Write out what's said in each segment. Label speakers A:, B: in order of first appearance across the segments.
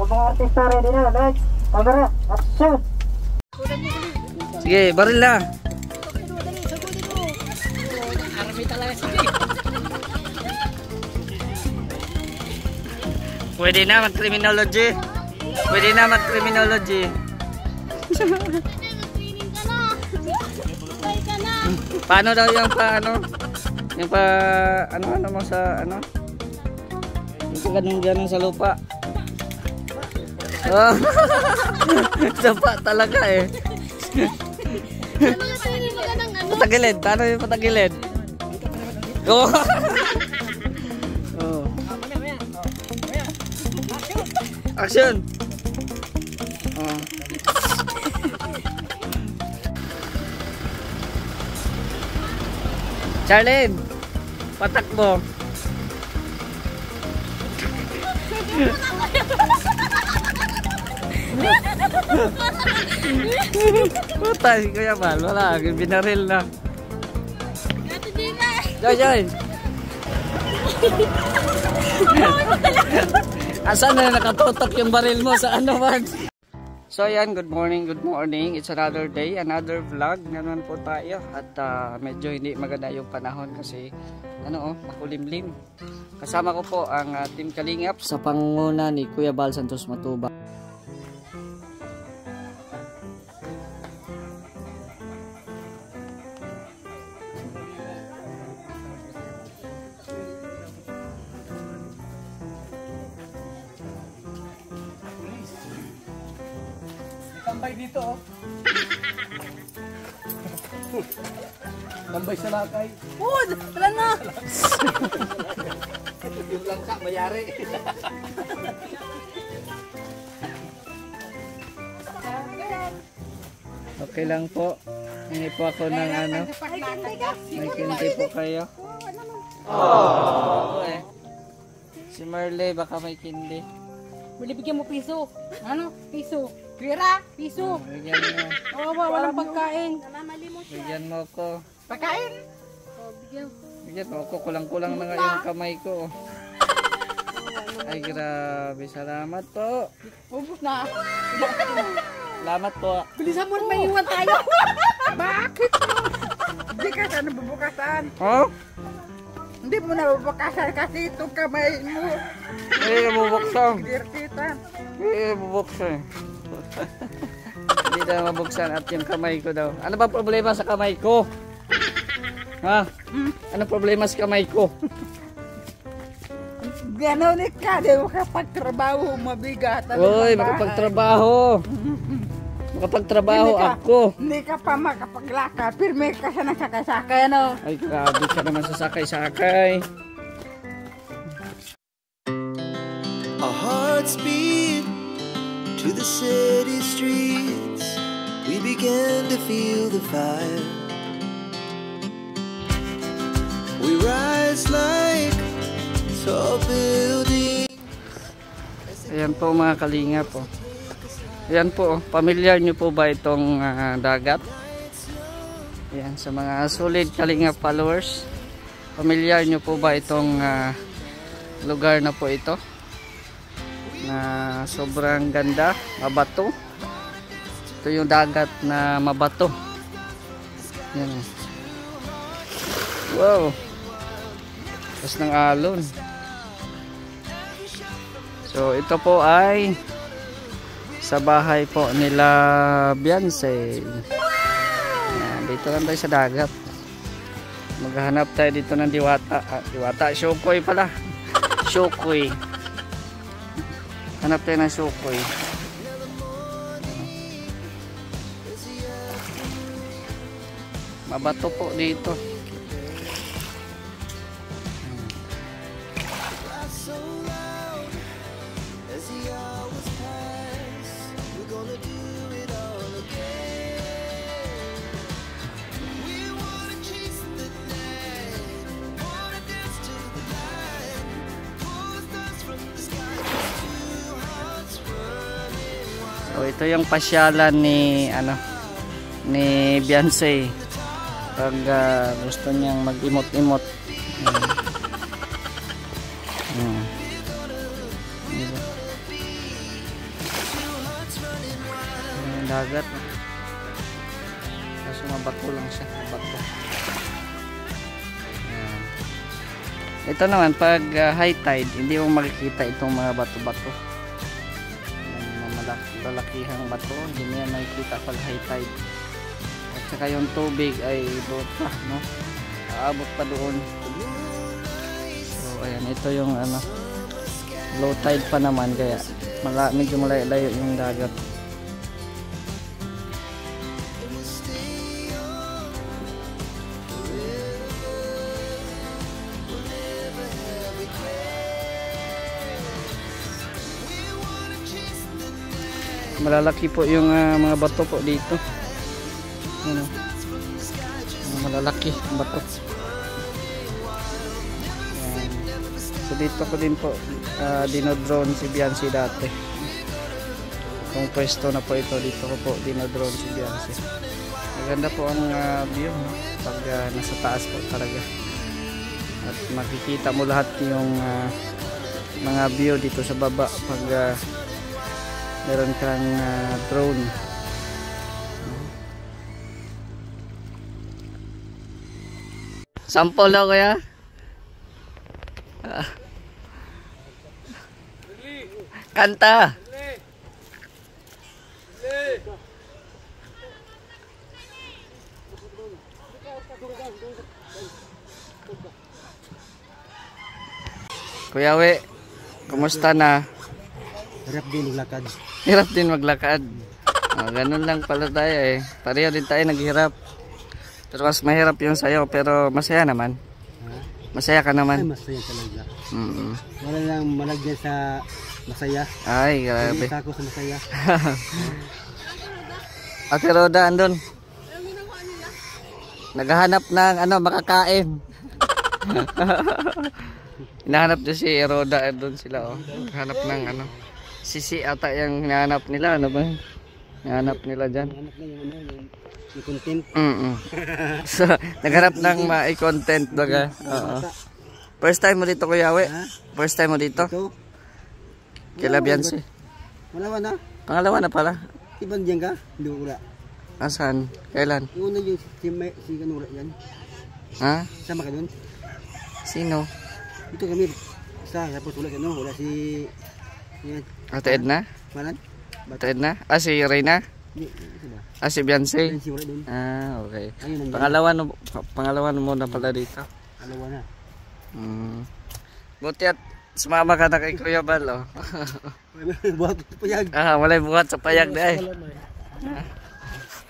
A: mga artista ready na. Next, camera, action!
B: Sige, baril na.
C: Army talaga sige.
B: Pwede na mag-criminology. Pwede na mag-criminology.
D: Training ka na. Sabay ka na.
B: Paano daw yung paano? Yung pa ano mo sa ano? Yung ganun sa lupa. Oh. Sapa talaga eh.
D: Ano yung training mo ka ng ano?
B: Patagilid, paano yung patagilid? Oh. Oh. Action. Oh. Charlene, patakbo. Puta, si Kuya Bal, wala, binaril na.
D: Ate Dina.
B: Joy! Asan na nakatutok yung baril mo sa ano man? So ayan, good morning. It's another day, another vlog na naman po tayo. At medyo hindi maganda yung panahon kasi makulimlim. Kasama ko po ang Team Kalingap sa pangunguna ni Kuya Bal Santos Matubang.
C: Tambay dito oh. Tambay sa lakay.
D: Wood! Wala na!
C: Yung langka mayari.
B: Okay lang po. Hingi po ako ng ano. May kinti po kayo. Oh. Si Marley baka may kindi.
D: Bigyan mo piso. Ano? Piso. Pira? Piso.
B: Bigyan mo.
D: Walang pagkain.
B: Bigyan mo ko.
D: Pagkain? Bigyan.
B: Bigyan mo ko. Kulang-kulang na nga yung kamay ko. Ay grabe. Salamat po.
D: Ubus na.
B: Salamat po.
D: Bilisan mo may iwan tayo. Bakit? Hindi ka sana bubukasan.
B: Oh?
D: Hindi mo na bubukasan kasi itong kamay mo.
B: Hindi ka bubuksan.
D: Dirtitan.
B: Hindi ka bubuksan. Hindi na mabuksan at yung kamay ko daw. Ano ba problema sa kamay ko? Ha? Ano problema sa kamay ko?
D: Ganon ka, di mo kapagtrabaho, mabigat.
B: Uy, makapagtrabaho. Makapagtrabaho ako.
D: Hindi ka pa makapaglakad, pirme ka sa nasakay-sakay, ano?
B: Ay, grabe ka naman sa sakay-sakay.
E: Our hearts beat to the city streets. We began to feel the fire. We rise like tall buildings.
B: Ayan po mga kalinga po. Ayan po, familiar nyo po ba itong dagat? Ayan, sa mga solid kalinga followers. Familiar nyo po ba itong lugar na po ito? Na sobrang ganda, mabato. Ito yung dagat na mabato. Ayan. Wow. Tapos ng alon. So ito po ay sa bahay po nila Beyonce. Ayan, dito lang tayo sa dagat. Maghahanap tayo dito ng diwata. Diwata, Shokoy pala. Shokoy. Hanap tayo ng Shokoy. Mabato po dito. So ito yung pasyalan ni ni Beyonce pag gusto niyang mag-imot-imot. yung dagat. Kaso mabato lang siya, mabato. Ayan. Ito naman pag high tide, hindi mo makikita itong mga bato-bato. Malalakihang bato, hindi mo yan makikita pag high tide. At saka yung tubig ay doon pa, no? Aabot pa doon. So ayan, ito yung ano, low tide pa naman, kaya medyo malayo yung dagat. Malalaki po yung mga bato po dito. Ano? Malalaki ang bato. Ayan. So dito ko din po dinodrone si Biancy dati. Kung pwesto na po ito, dito ko po dinodrone si Biancy. Maganda po ang view pag nasa taas po talaga. At makikita mo lahat yung mga view dito sa baba pag meron kang drone. Sample lang kaya? Kanta. Kuya We, kumusta na?
C: Hirap din maglakad.
B: Hirap din maglakad. Ganun lang pala tayo eh. Pareho din tayo naghirap. Pero mas mahirap yung sayo, pero masaya naman. Masaya ka naman.
C: Ay, masaya talaga.
B: Mm-hmm.
C: Wala lang malagyan sa masaya.
B: Ay, grabe.
C: Hindi ako sa masaya.
B: Ate Roda, andun. Naghahanap ng ano, makakain. Hinahanap din si Roda, andun sila oh. Naghahanap ng ano. Sisi ata yung hinahanap nila, ano ba? Hinahanap nila dyan.
C: Hanap na yung ano, yung content.
B: So, naghanap ng ma-content baga. Oo. First time mo dito, Kuya We? First time mo dito?
C: Ito?
B: Kila Biancy.
C: Wala na.
B: Pangalawa na pala.
C: Ibang diyan ka? Hindi ko wala.
B: Asan? Kailan?
C: Yung una yung si Kanura yan.
B: Ha?
C: Sama ka dun?
B: Sino?
C: Ito kami. Isa, tapos wala ka no? Wala si... Yan.
B: Ate Edna?
C: Manan?
B: Ate Edna? Ah, si Reyna?
C: Hindi, ito ba?
B: Ah, si Biancy?
C: Yan si wala dun.
B: Ah, okay.
C: Ayun,
B: Pangalawa mo na pala dito.
C: Alawa na.
B: Buti at sumama ka na kay Kuya Bal, oh.
C: Buhat ito payag.
B: Ah, walay buhat sa payag na eh.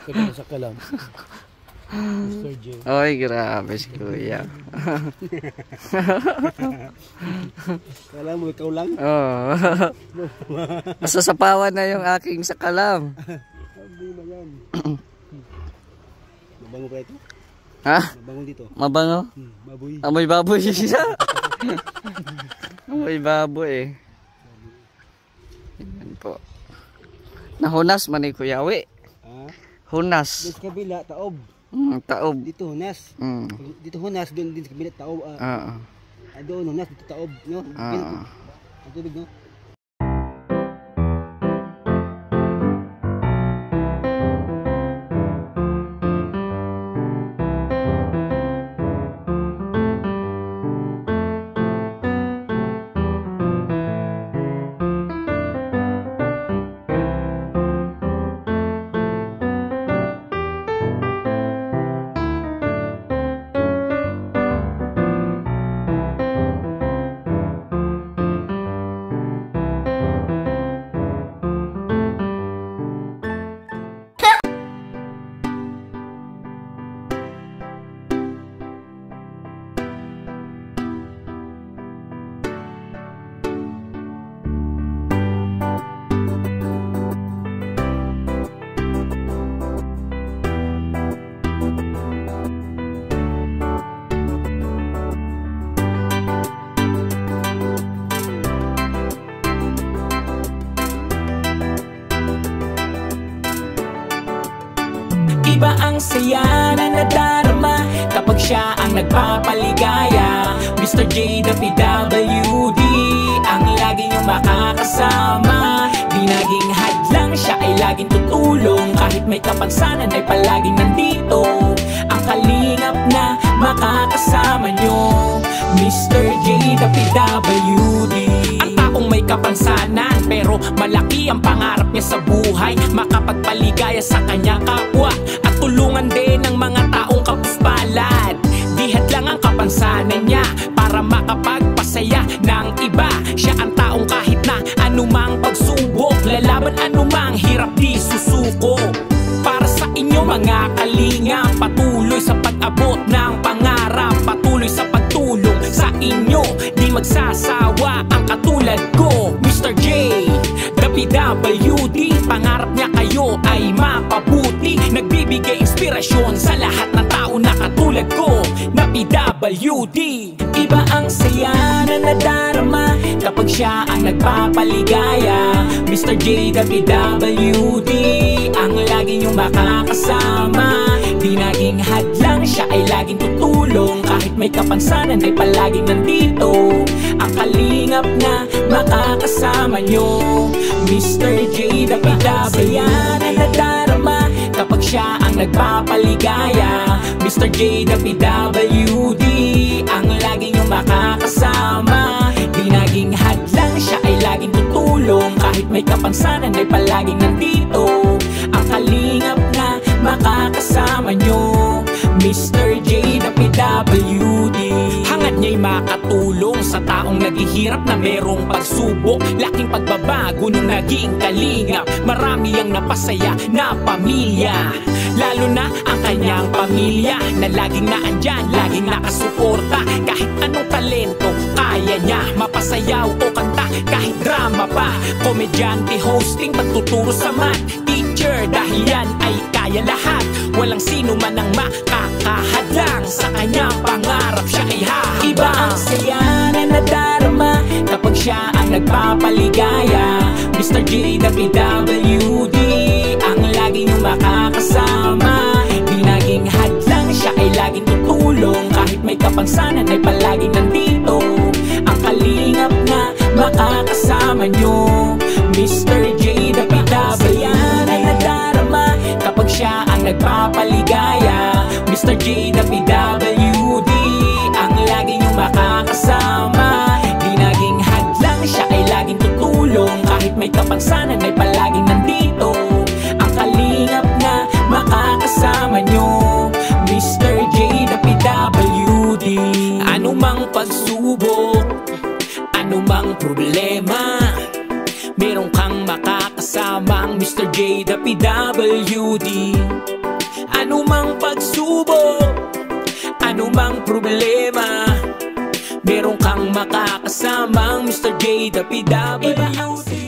C: Kaya sa kalam. Mr. J.
B: Oy, grabe si Kuya.
C: Kala mo, ikaw lang?
B: Oh. Masasapawan na yung aking sakalam.
C: Sabi na yan. Mabango pa ito?
B: Ha?
C: Mabango dito.
B: Mabango?
C: Baboy.
B: Amoy baboy siya. Amoy baboy eh. Yan po. Nahunas man ni Kuya We.
C: Ah?
B: Hunas.
C: Doon sa kabila, taob.
B: Taob.
C: Dito hunas. Dito hunas, doon din sa kabila, taob. Doon hunas, dito taob. No? Ang tubig, no?
F: Iba ang saya na nadarama kapag siya ang nagpapaligaya. Mr. J, the PWD, ang lagi niyong makakasama. Di naging hadlang, siya ay lagi laging tutulong. Kahit may kapansanan ay palaging nandito. Ang kalingap na makakasama nyo, Mr. J, the PWD. Ang taong may kapansanan pero malaki ang pangarap niya sa buhay, makapagpaligaya sa kanyang kapwa at tulungan din ng mga taong kapuspalad. Dihad lang ang kapansanan niya para makapagpasaya ng iba. Siya ang taong kahit na anumang pagsubok, lalaban anumang hirap di susuko. Para sa inyo mga kalinga, patuloy sa pag-abot ng pangarap, patuloy sa pagtulong sa inyo, di magsasawa ang katulad ko, Mr. J, the PWD. Pangarap niya kayo ay mapabuti, nagbibigay inspirasyon sa lahat ng tao na katulad ko, na PWD. Iba ang saya na nadarama kapag siya ang nagpapaligaya, Mr. J, the PWD. Ang lagi niyong makakasama, di naging hadlang, siya ay laging tutulong. Kahit may kapansanan ay palaging nandito. Ang kalingap na makakasama nyo, Mr. J, the PWD. Na nadarama kapag siya ang nagpapaligaya, Mr. J, the PWD. Ang lagi niyong makakasama, di naging hadlang, siya ay laging tutulong. Kahit may kapansanan ay palaging nandito. Ang kalingap na makakasama nyo, Mr. J, the PWD. Hangad niya'y makatulong sa taong naghihirap na merong pagsubok. Laking pagbabago nung naging kalingap, marami ang napasaya na pamilya. Lalo na ang kanyang pamilya na laging naandyan, laging nakasuporta. Kahit anong talento kaya niya, mapasayaw o kanta, kahit drama pa, komedyante, hosting, pagtuturo sa math, teacher, dahil yan ay kaya lahat. Walang sino man ang makakahadlang sa kanyang pangarap, siya ay hahabang. Iba ang saya na nadarama kapag siya ang nagpapaligaya, Mr. J, the PWD. Ang lagi niyong makakasama, di naging hadlang, siya ay laging tutulong. Kahit may kapansanan ay palaging nandito. Ang kalingap na makakasama nyo, Mr. J, the PWD. Na nadarama kapag siya ang nagpapaligaya, Mr. J, the PWD. Ang lagi niyong makakasama, di naging hadlang, siya ay laging tutulong. Kahit may kapansanan ay palaging nandito. Ang kalingap na makakasama nyo, Mr. J, the PWD. Anumang pagsubok, anumang problema, meron kang makakasamang Mr. J, the PWD. Anumang pagsubok, anumang problema, meron kang makakasamang Mr. J, the PWD.